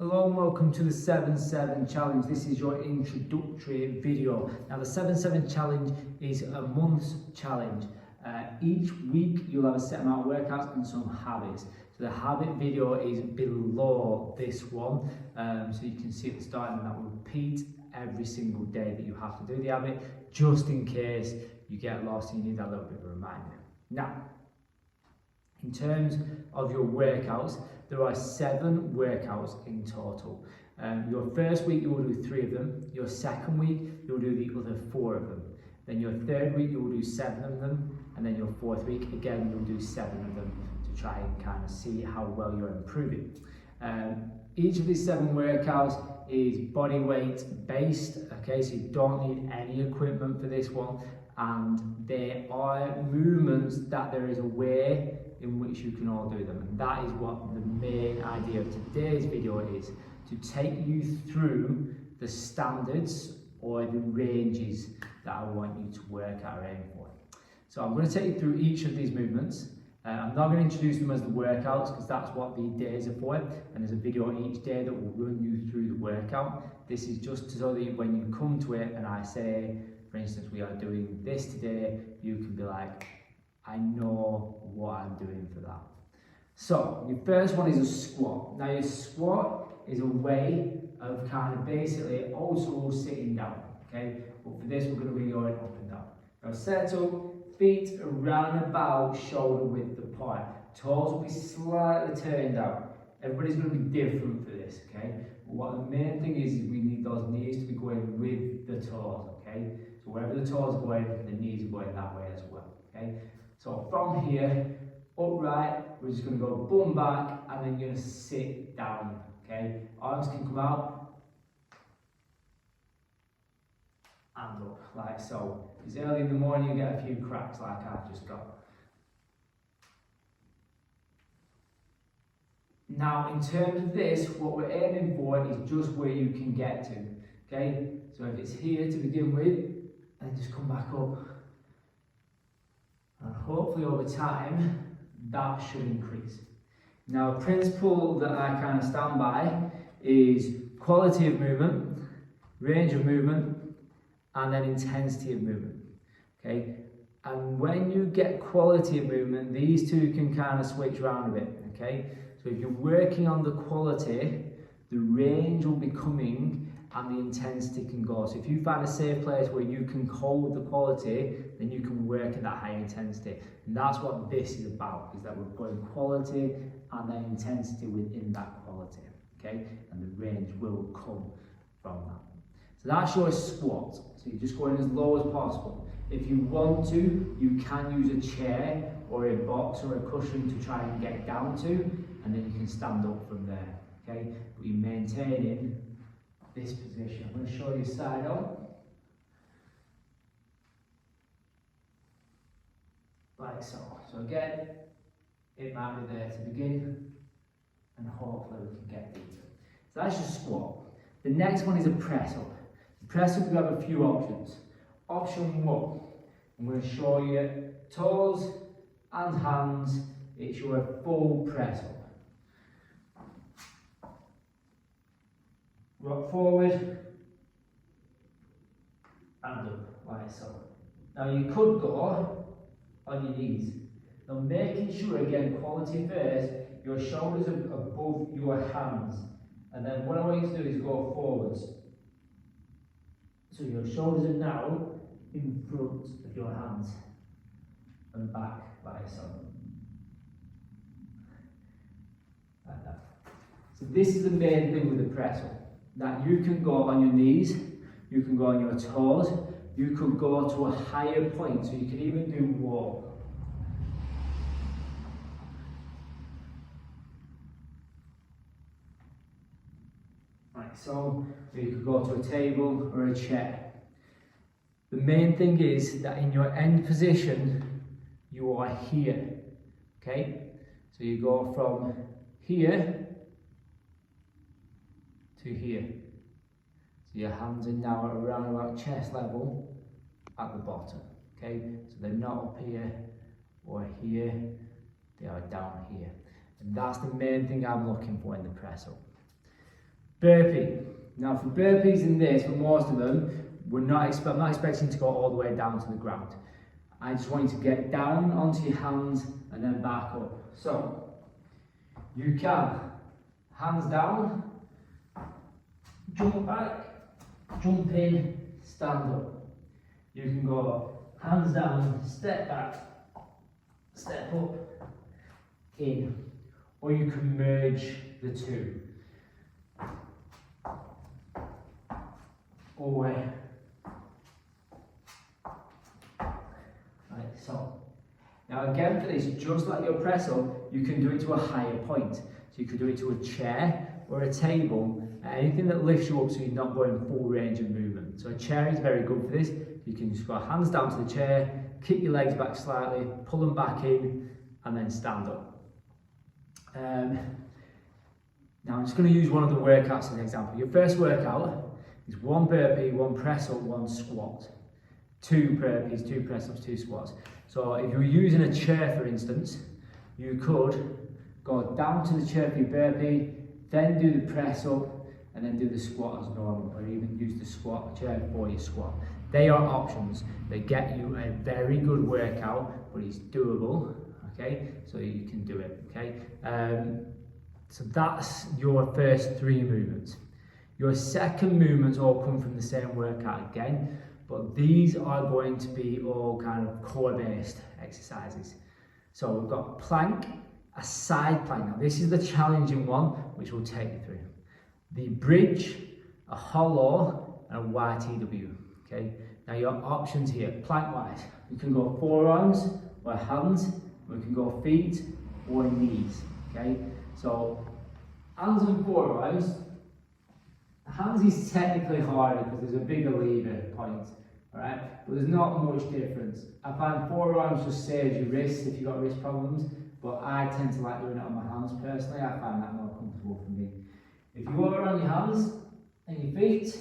Hello and welcome to the 7-7 challenge. This is your introductory video. Now the 7-7 challenge is a month's challenge. Each week you'll have a set amount of workouts and some habits. So the habit video is below this one, so you can see at the start, and that will repeat every single day that you have to do the habit, just in case you get lost and you need that little bit of a reminder. Now, in terms of your workouts, there are 7 workouts in total. Your first week you will do 3 of them. Your second week you'll do the other 4 of them. Then your third week you will do 7 of them, and then your fourth week again you'll do 7 of them to try and kind of see how well you're improving. Each of these 7 workouts is body weight based. Okay, so you don't need any equipment for this one, and there are movements that there is a way in which you can all do them, and that is what the main idea of today's video is, to take you through the standards or the ranges that I want you to work at or aim for. So I'm going to take you through each of these movements. I'm not going to introduce them as the workouts because that's what the days are for, and there's a video each day that will run you through the workout. This is just so that when you come to it and I say, for instance, we are doing this today, you can be like, I know what I'm doing for that. So your first one is a squat. Now your squat is a way of kind of basically also sitting down, okay? But for this we're going to be going up and down. Now set up, feet around about shoulder width apart. Toes will be slightly turned out. Everybody's going to be different for this, okay? But what the main thing is we need those knees to be going with the toes, okay? So wherever the toes are going, the knees are going that way as well, okay? So from here, upright, we're just going to go bum back, and then you're going to sit down, okay? Arms can come out and up, like so. It's early in the morning, you get a few cracks like I've just got. Now, in terms of this, what we're aiming for is just where you can get to, okay? So if it's here to begin with, and just come back up. And hopefully over time, that should increase. Now, a principle that I kind of stand by is quality of movement, range of movement, and then intensity of movement, okay? And when you get quality of movement, these two can kind of switch around a bit, okay? So if you're working on the quality, the range will be coming and the intensity can go. So if you find a safe place where you can hold the quality, then you can work at that high intensity. And that's what this is about, is that we're going quality and then intensity within that quality, okay? And the range will come from that. So that's your squat. So you're just going as low as possible. If you want to, you can use a chair or a box or a cushion to try and get down to, and then you can stand up from there, okay? But you're maintaining this position. I'm going to show you side on. Like so. So again, it might be there to begin, and hopefully we can get deeper. So that's your squat. The next one is a press up. The press up, we have a few options. Option 1, I'm going to show you toes and hands. It's your full press up. Rock forward and up, like so. Now you could go on your knees. Now making sure, again, quality first, your shoulders are above your hands. And then what I want you to do is go forwards. So your shoulders are now in front of your hands and back, like so. Like that. So this is the main thing with the press up. That you can go on your knees, you can go on your toes, you could go to a higher point, so you can even do more. Like so, or you could go to a table or a chair. The main thing is that in your end position, you are here, okay? So you go from here to here. So your hands are now around about chest level at the bottom, okay? So they're not up here or here, they are down here. And that's the main thing I'm looking for in the press up. Burpee. Now for burpees in this, for most of them, I'm not expecting to go all the way down to the ground. I just want you to get down onto your hands and then back up. So, you can, hands down, jump back, jump in, stand up. You can go hands down, step back, step up, in. Or you can merge the two. Away. Right, so. Now again for this, just like your press up, you can do it to a higher point. So you could do it to a chair or a table, anything that lifts you up so you're not going full range of movement. So a chair is very good for this. You can just go hands down to the chair, kick your legs back slightly, pull them back in, and then stand up. Now I'm just going to use one of the workouts as an example. Your first workout is 1 burpee, 1 press up, 1 squat. 2 burpees, 2 press ups, 2 squats. So if you were using a chair, for instance, you could go down to the chair for your burpee, then do the press up, and then do the squat as normal, or even use the squat chair for your squat. They are options. They get you a very good workout, but it's doable, okay? So you can do it, okay? So that's your first 3 movements. Your second movements all come from the same workout again, but these are going to be all kind of core-based exercises. So we've got plank, a side plank. Now this is the challenging one, which we'll take you through. The bridge, a hollow, and a YTW, okay? Now your options here, plank-wise, you can go forearms or hands, we can go feet or knees, okay? So hands and forearms, hands is technically harder because there's a bigger lever point, alright? But there's not much difference. I find forearms just saves your wrists if you've got wrist problems, but I tend to like doing it on my hands personally. I find that more comfortable for me. If you are on your hands and your feet,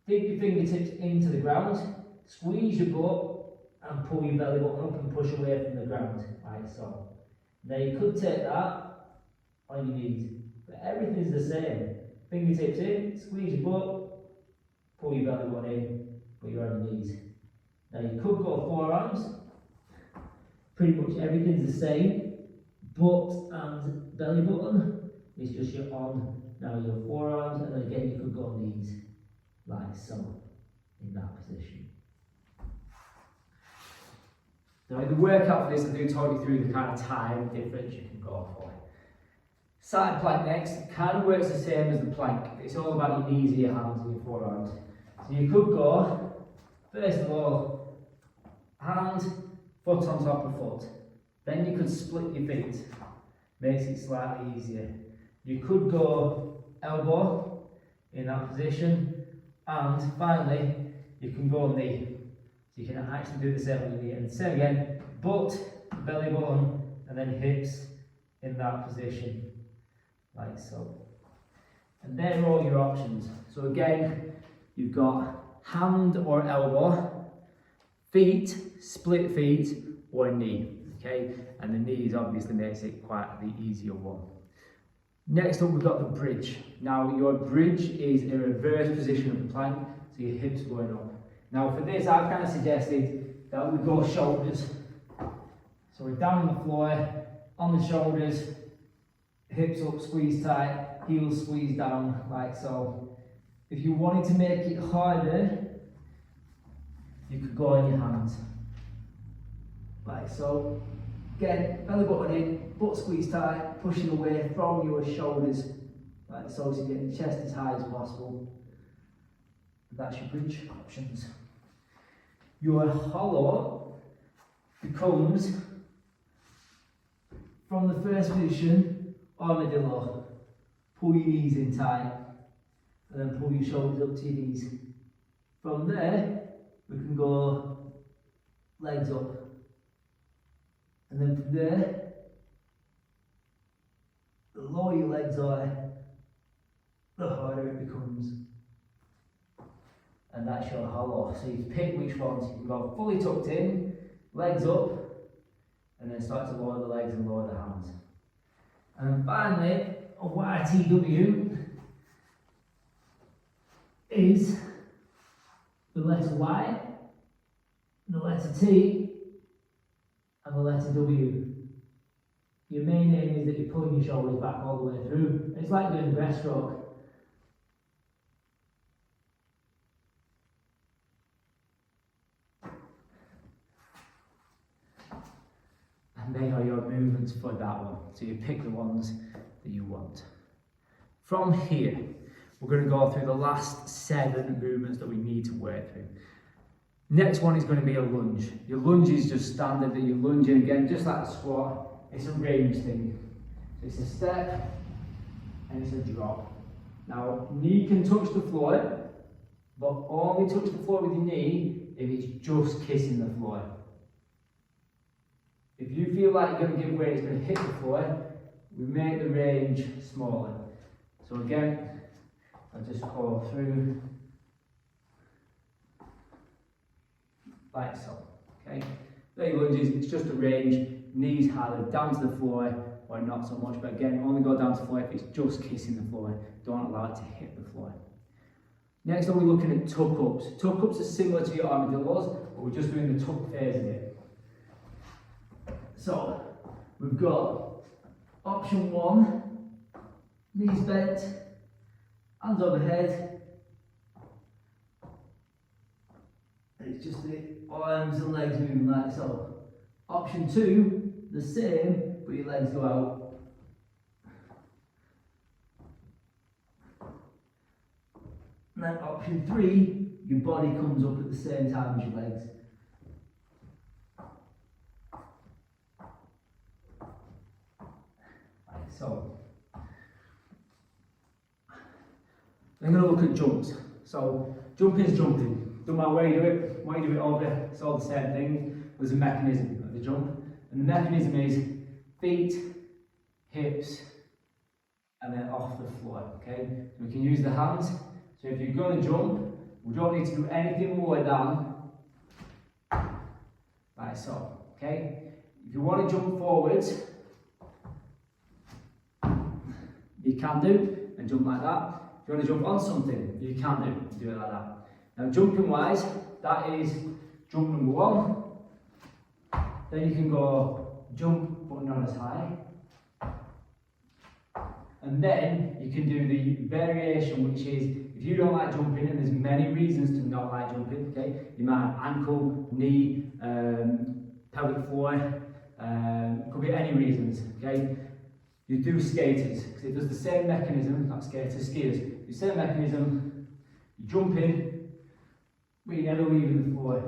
dig your fingertips into the ground, squeeze your butt and pull your belly button up and push away from the ground, like so. Now you could take that on your knees, but everything's the same. Fingertips in, squeeze your butt, pull your belly button in, but you're on your knees. Now you could go forearms, pretty much everything's the same. Butt and belly button is just your on, now your forearms, and then again you could go knees, like so, in that position. Now in the workout for this, I do talk you through the kind of time difference you can go for. Side plank next, kind of works the same as the plank. It's all about your knees, your hands and your forearms. So you could go, first of all, hand, foot on top of foot. Then you could split your feet, makes it slightly easier. You could go elbow in that position, and finally, you can go knee. So you can actually do the same on your knee. And same again, butt, belly button, and then hips in that position. Like so. And there are all your options. So again, you've got hand or elbow, feet, split feet, or knee. Okay, and the knees obviously makes it quite the easier one. Next up, we've got the bridge. Now, your bridge is a reverse position of the plank, so your hips going up. Now, for this, I've kind of suggested that we go shoulders. So we're down on the floor, on the shoulders, hips up, squeeze tight, heels squeeze down, like so. If you wanted to make it harder, you could go on your hands, like so. Again, belly button in, butt squeeze tight, pushing away from your shoulders, like so, so you get your chest as high as possible. That's your bridge options. Your hollow becomes, from the first position, armadillo. Pull your knees in tight, and then pull your shoulders up to your knees. From there, we can go legs up. And then from there, the lower your legs are, the harder it becomes. And that's your hollow. So you pick which ones. You can go fully tucked in, legs up, and then start to lower the legs and lower the hands. And then finally, a YTW, is the letter Y, the letter T, and the letter W. Your main aim is that you're pulling your shoulders back all the way through. It's like doing a breaststroke. And they are your movements for that one. So you pick the ones that you want. From here, we're going to go through the last 7 movements that we need to work through. Next one is going to be a lunge. Your lunge is just standard that you're lunging again, just like the squat. It's a range thing. So it's a step and it's a drop. Now, knee can touch the floor, but only touch the floor with your knee if it's just kissing the floor. If you feel like you're going to give way, it's going to hit the floor, we make the range smaller. So again, I'll just go through like so, okay? There lunges, it's just a range, knees either down to the floor or not so much, but again, only go down to the floor if it's just kissing the floor, don't allow it to hit the floor. Next up, we're looking at tuck-ups. Tuck-ups are similar to your armadillos, but we're just doing the tuck phase of it. So, we've got option 1, knees bent, hands overhead. It's just the arms and legs moving like so. Option 2, the same, but your legs go out. And then option 3, your body comes up at the same time as your legs. Like so. I'm going to look at jumps. So, jumping is jumping. Don't matter where you do it, when you do it over, it's all the same thing. There's a mechanism of the jump. And the mechanism is feet, hips, and then off the floor, okay? So we can use the hands. So if you're going to jump, we don't need to do anything more than like so, okay? If you want to jump forwards, you can do, and jump like that. If you want to jump on something, you can do it like that. Now jumping wise, that is jump number 1. Then you can go jump but not as high. And then you can do the variation, which is if you don't like jumping, and there's many reasons to not like jumping, okay? You might have ankle, knee, pelvic floor, could be any reasons, okay? You do skaters, because it does the same mechanism, not skaters, skiers. The same mechanism, you jump in, but you're never leaving the floor.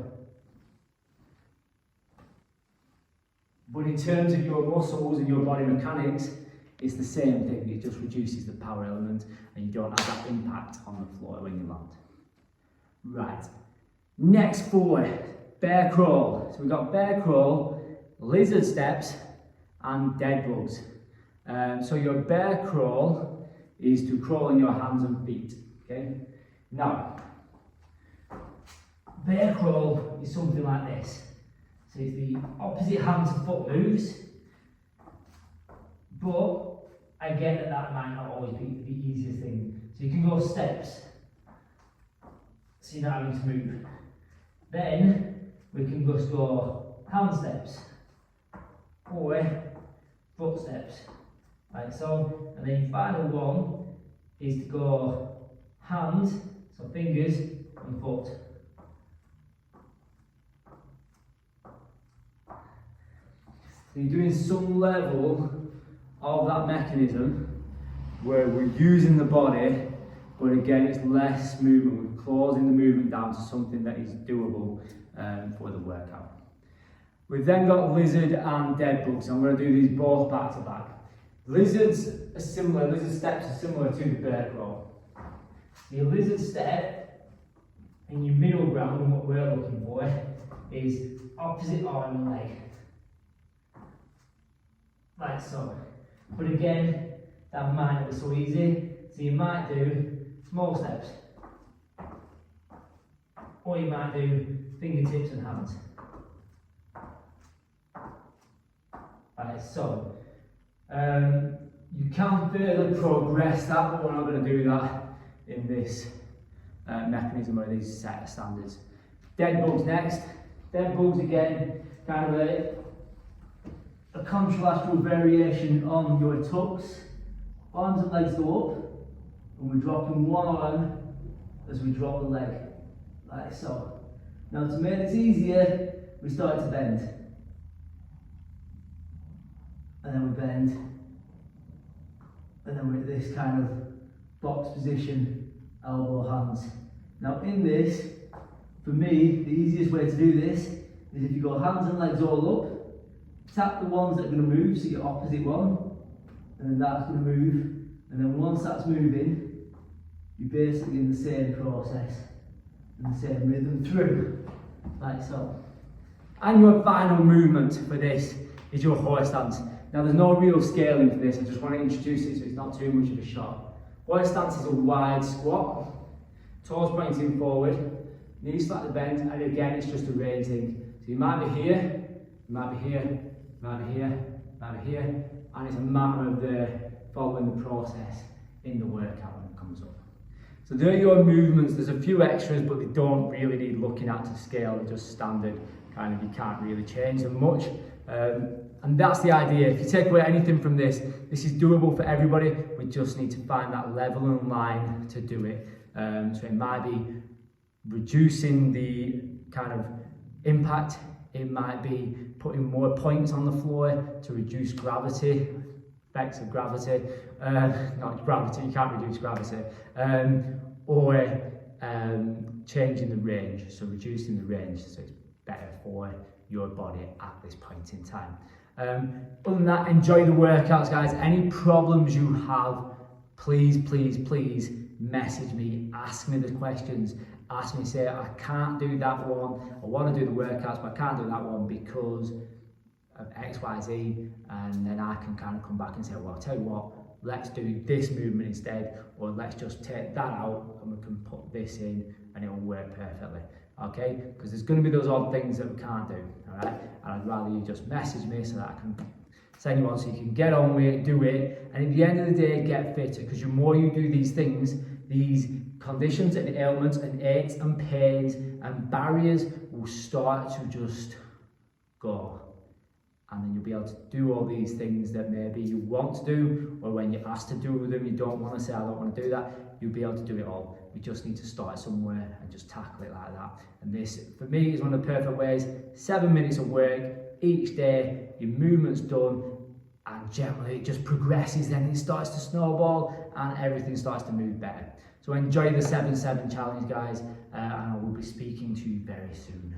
But in terms of your muscles and your body mechanics, it's the same thing, it just reduces the power element and you don't have that impact on the floor when you land. Right, next 4, bear crawl. So we've got bear crawl, lizard steps and dead bugs. So your bear crawl is to crawl on your hands and feet, okay? Now, bear crawl is something like this. So it's the opposite hand to foot moves, but I get that might not always be the easiest thing. So you can go steps, so you're not having to move. Then we can just go hand steps, or foot steps, like so. And then your final one is to go hand, so fingers and foot. So you're doing some level of that mechanism where we're using the body, but again it's less movement. We're closing the movement down to something that is doable for the workout. We've then got lizard and dead bugs. I'm going to do these both back to back. Lizards are similar, lizard steps are similar to the bear crawl. Your lizard step in your middle ground, and what we're looking for is opposite arm and leg. Like so. But again, that might not be so easy, so you might do small steps. Or you might do fingertips and hands. Like so. You can further progress that, but we're not going to do that in this mechanism or these set of standards. Dead bugs next. Dead bugs again, kind of a contralateral variation on your tucks. Arms and legs go up, and we're dropping one arm as we drop the leg, like so. Now to make this easier, we start to bend. And then we bend. And then we're at this kind of box position, elbow hands. Now in this, for me, the easiest way to do this is if you go hands and legs all up, tap the ones that are going to move, so your opposite one, and then that's going to move, and then once that's moving, you're basically in the same process, and the same rhythm through, like so. And your final movement for this is your horse stance. Now there's no real scaling for this, I just want to introduce it so it's not too much of a shock. Horse stance is a wide squat, toes pointing forward, knees slightly bent, and again it's just a range thing. So you might be here, you might be here, you might be here, you might be here, and it's a matter of following the process in the workout when it comes up. So there are your movements. There's a few extras, but they don't really need looking at to scale. They're just standard, kind of, you can't really change them much. And that's the idea. If you take away anything from this, this is doable for everybody. We just need to find that level and line to do it. So it might be reducing the kind of impact. It might be putting more points on the floor to reduce gravity, effects of gravity. Not gravity, you can't reduce gravity. Or changing the range, so reducing the range so it's better for your body at this point in time. Other than that, enjoy the workouts, guys. Any problems you have, please message me, ask me the questions, ask me, say, I can't do that one, I want to do the workouts, but I can't do that one because of X, Y, Z, and then I can kind of come back and say, well, I'll tell you what, let's do this movement instead, or let's just take that out and we can put this in and it'll work perfectly, okay? Because there's going to be those odd things that we can't do, all right? And I'd rather you just message me so that I can send you on so you can get on with it, do it, and at the end of the day, get fitter, because the more you do these things, these conditions and ailments and aches and pains and barriers will start to just go. And then you'll be able to do all these things that maybe you want to do, or when you're asked to do them, you don't want to say, I don't want to do that. You'll be able to do it all. We just need to start somewhere and just tackle it like that. And this, for me, is one of the perfect ways. 7 minutes of work each day, your movement's done, and generally it just progresses, then it starts to snowball and everything starts to move better. So enjoy the 7-7 challenge, guys, and I will be speaking to you very soon.